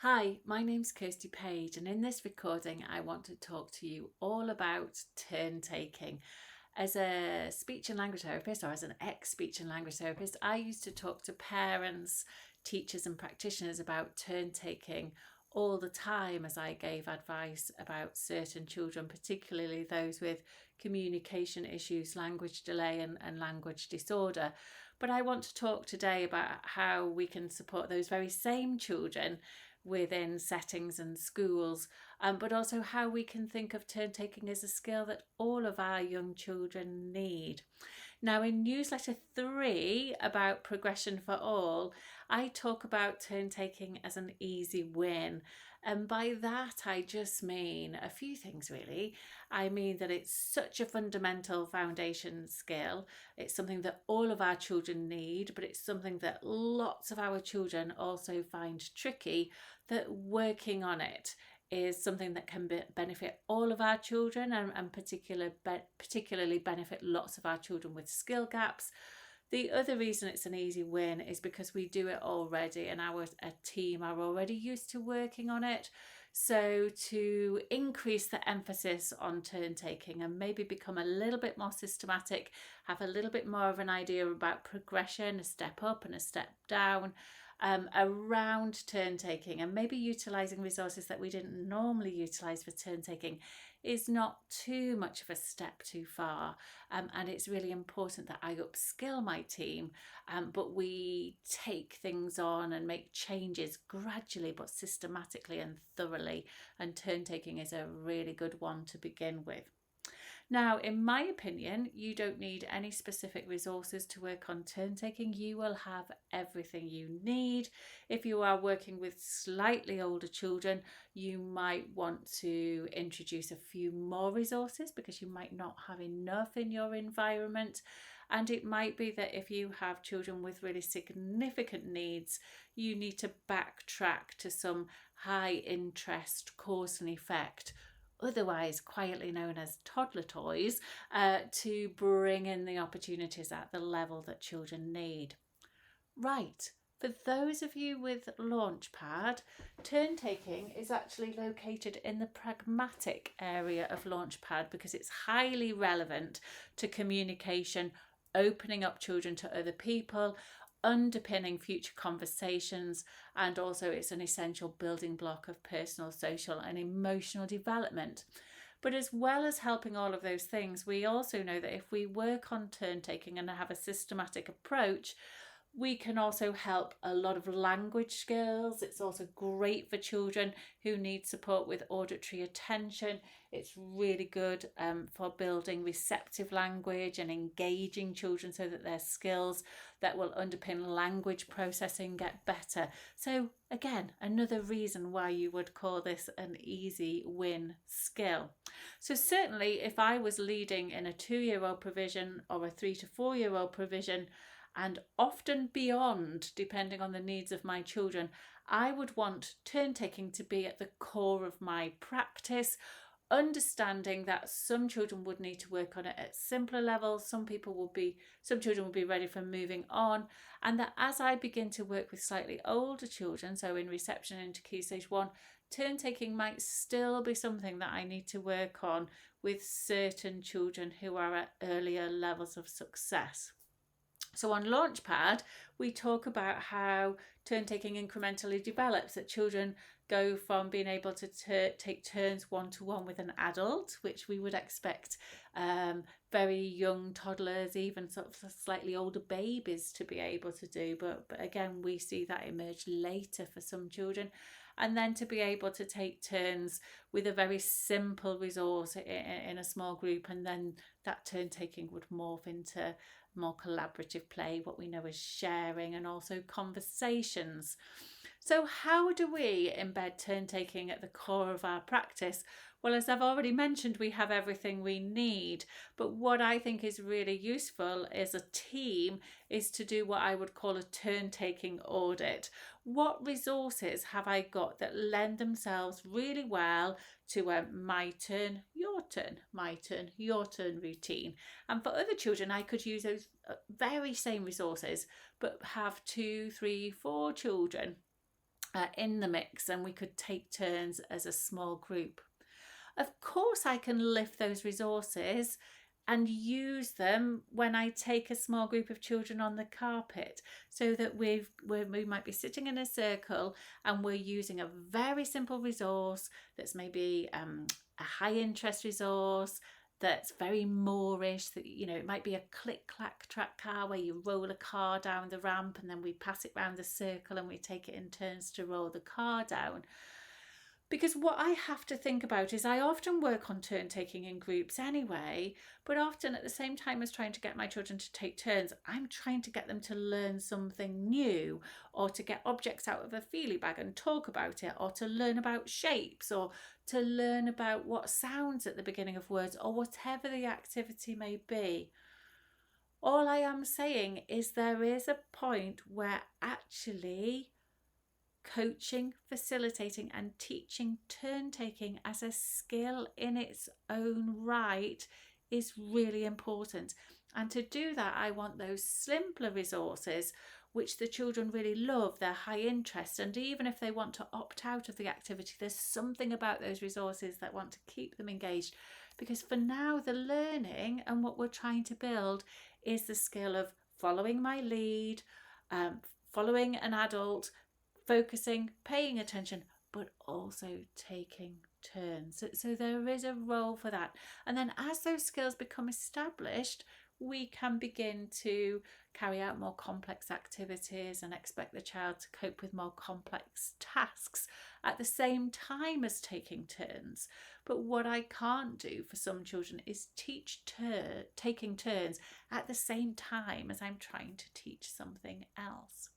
Hi, my name's Kirsty Page, and in this recording, I want to talk to you all about turn taking. As a speech and language therapist, or as an ex-speech and language therapist, I used to talk to parents, teachers, and practitioners about turn taking all the time as I gave advice about certain children, particularly those with communication issues, language delay, and language disorder. But I want to talk today about how we can support those very same children within settings and schools, but also how we can think of turn taking as a skill that all of our young children need. Now, in newsletter 3 about progression for all, I talk about turn taking as an easy win. And by that, I just mean a few things really. I mean that it's such a fundamental foundation skill. It's something that all of our children need, but it's something that lots of our children also find tricky, that working on it is something that can benefit all of our children and particularly benefit lots of our children with skill gaps. The other reason it's an easy win is because we do it already and our team are already used to working on it. So to increase the emphasis on turn taking and maybe become a little bit more systematic, have a little bit more of an idea about progression, a step up and a step down, around turn taking, and maybe utilising resources that we didn't normally utilise for turn taking is not too much of a step too far. And it's really important that I upskill my team, but we take things on and make changes gradually but systematically and thoroughly. And turn taking is a really good one to begin with. Now, in my opinion, you don't need any specific resources to work on turn taking. You will have everything you need. If you are working with slightly older children, you might want to introduce a few more resources because you might not have enough in your environment. And it might be that if you have children with really significant needs, you need to backtrack to some high interest cause and effect, otherwise quietly known as toddler toys, to bring in the opportunities at the level that children need. Right, for those of you with Launchpad, turn taking is actually located in the pragmatic area of Launchpad because it's highly relevant to communication, opening up children to other people, underpinning future conversations, and also it's an essential building block of personal, social, and emotional development. But as well as helping all of those things, we also know that if we work on turn taking and have a systematic approach, we can also help a lot of language skills. It's also great for children who need support with auditory attention. It's really good for building receptive language and engaging children so that their skills that will underpin language processing get better. So again, another reason why you would call this an easy win skill. So certainly if I was leading in a 2-year-old provision or a 3 to 4-year-old provision, and often beyond, depending on the needs of my children, I would want turn taking to be at the core of my practice, understanding that some children would need to work on it at simpler levels, some children will be ready for moving on, and that as I begin to work with slightly older children, so in reception into Key Stage 1, turn taking might still be something that I need to work on with certain children who are at earlier levels of success. So on Launchpad, we talk about how turn taking incrementally develops, that children go from being able to take turns one-to-one with an adult, which we would expect very young toddlers, even sort of slightly older babies to be able to do. But again, we see that emerge later for some children. And then to be able to take turns with a very simple resource in a small group, and then that turn taking would morph into more collaborative play, what we know as sharing, and also conversations. So how do we embed turn taking at the core of our practice? Well, as I've already mentioned, we have everything we need, but what I think is really useful as a team is to do what I would call a turn taking audit. What resources have I got that lend themselves really well to a my turn, your turn, my turn, your turn routine? And for other children, I could use those very same resources, but have 2, 3, 4 children. in the mix, and we could take turns as a small group. Of course, I can lift those resources and use them when I take a small group of children on the carpet, so that we might be sitting in a circle and we're using a very simple resource that's maybe a high interest resource that's very moorish, that it might be a click clack track car where you roll a car down the ramp and then we pass it round the circle and we take it in turns to roll the car down. Because what I have to think about is I often work on turn taking in groups anyway, but often at the same time as trying to get my children to take turns, I'm trying to get them to learn something new, or to get objects out of a feelie bag and talk about it, or to learn about shapes, or to learn about what sounds at the beginning of words, or whatever the activity may be. All I am saying is there is a point where actually coaching, facilitating, and teaching turn taking as a skill in its own right is really important. And to do that, I want those simpler resources which the children really love, they're high interest, and even if they want to opt out of the activity, there's something about those resources that want to keep them engaged. Because for now, the learning and what we're trying to build is the skill of following my lead, following an adult, focusing, paying attention, but also taking turns. So there is a role for that. And then as those skills become established, we can begin to carry out more complex activities and expect the child to cope with more complex tasks at the same time as taking turns. But what I can't do for some children is teach taking turns at the same time as I'm trying to teach something else.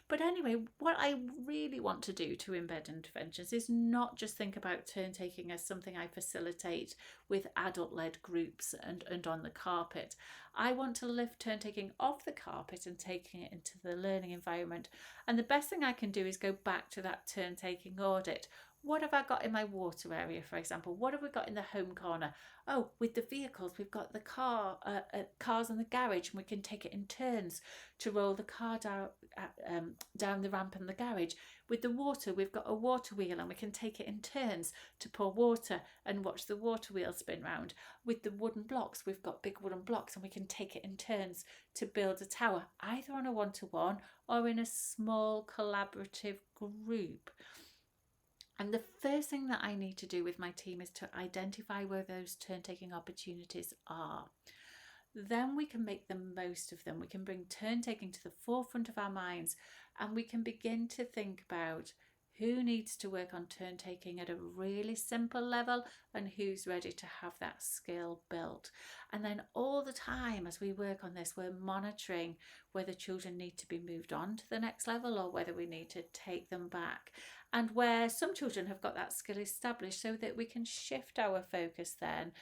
But anyway, what I really want to do to embed interventions is not just think about turn taking as something I facilitate with adult-led groups and on the carpet. I want to lift turn taking off the carpet and taking it into the learning environment. And the best thing I can do is go back to that turn taking audit. What have I got in my water area, for example? What have we got in the home corner? Oh, with the vehicles, we've got the cars in the garage, and we can take it in turns to roll the car down the ramp in the garage. With the water, we've got a water wheel, and we can take it in turns to pour water and watch the water wheel spin round. With the wooden blocks, we've got big wooden blocks, and we can take it in turns to build a tower, either on a one-to-one or in a small collaborative group. And the first thing that I need to do with my team is to identify where those turn-taking opportunities are. Then we can make the most of them. We can bring turn-taking to the forefront of our minds, and we can begin to think about who needs to work on turn-taking at a really simple level and who's ready to have that skill built. And then all the time as we work on this, we're monitoring whether children need to be moved on to the next level or whether we need to take them back. And where some children have got that skill established, so that we can shift our focus then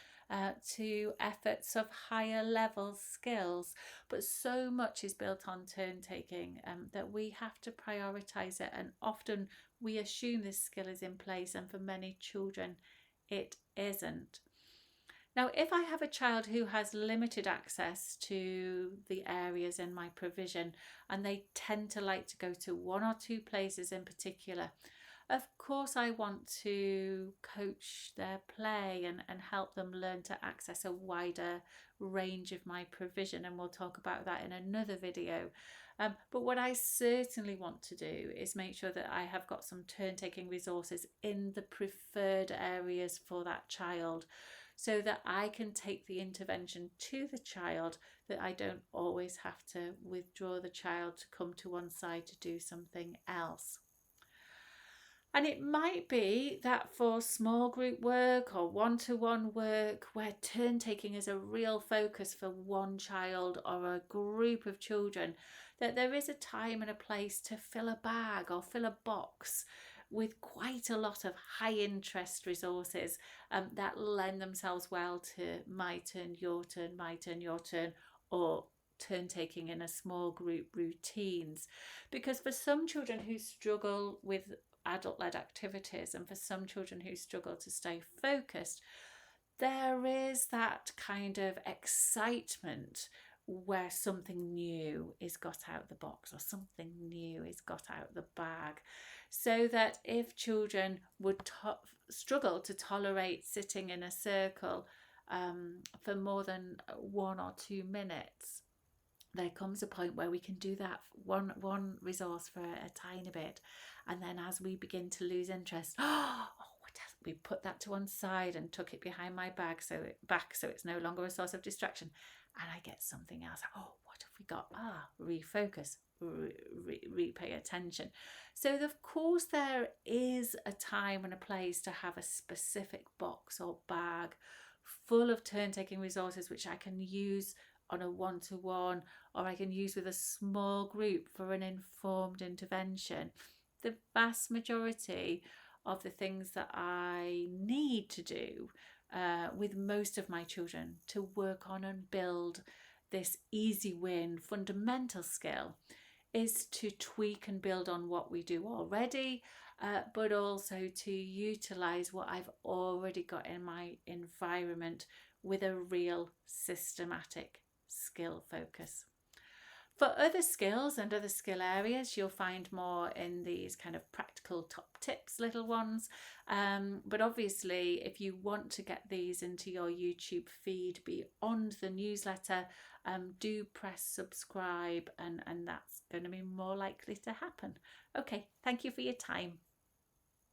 to efforts of higher level skills. But so much is built on turn taking that we have to prioritise it, and often we assume this skill is in place, and for many children it isn't. Now, if I have a child who has limited access to the areas in my provision, and they tend to like to go to one or two places in particular, of course I want to coach their play and help them learn to access a wider range of my provision, and we'll talk about that in another video. But what I certainly want to do is make sure that I have got some turn-taking resources in the preferred areas for that child, so that I can take the intervention to the child, that I don't always have to withdraw the child to come to one side to do something else. And it might be that for small group work or one-to-one work, where turn taking is a real focus for one child or a group of children, that there is a time and a place to fill a bag or fill a box with quite a lot of high interest resources that lend themselves well to my turn, your turn, my turn, your turn, or turn taking in a small group routines. Because for some children who struggle with adult-led activities, and for some children who struggle to stay focused, there is that kind of excitement where something new is got out of the box or something new is got out of the bag. so that if children would struggle to tolerate sitting in a circle for more than 1 or 2 minutes, there comes a point where we can do that one resource for a tiny bit, and then as we begin to lose interest, we put that to one side and tuck it behind my back so it's no longer a source of distraction, and I get something else. What have we got? Refocus, repay attention. So of course there is a time and a place to have a specific box or bag full of turn-taking resources which I can use on a one-to-one, or I can use with a small group for an informed intervention. The vast majority of the things that I need to do with most of my children to work on and build this easy win fundamental skill is to tweak and build on what we do already, but also to utilize what I've already got in my environment with a real systematic skill focus. For other skills and other skill areas, you'll find more in these kind of practical top tips, little ones. But obviously, if you want to get these into your YouTube feed beyond the newsletter, do press subscribe, and that's going to be more likely to happen. Okay, thank you for your time.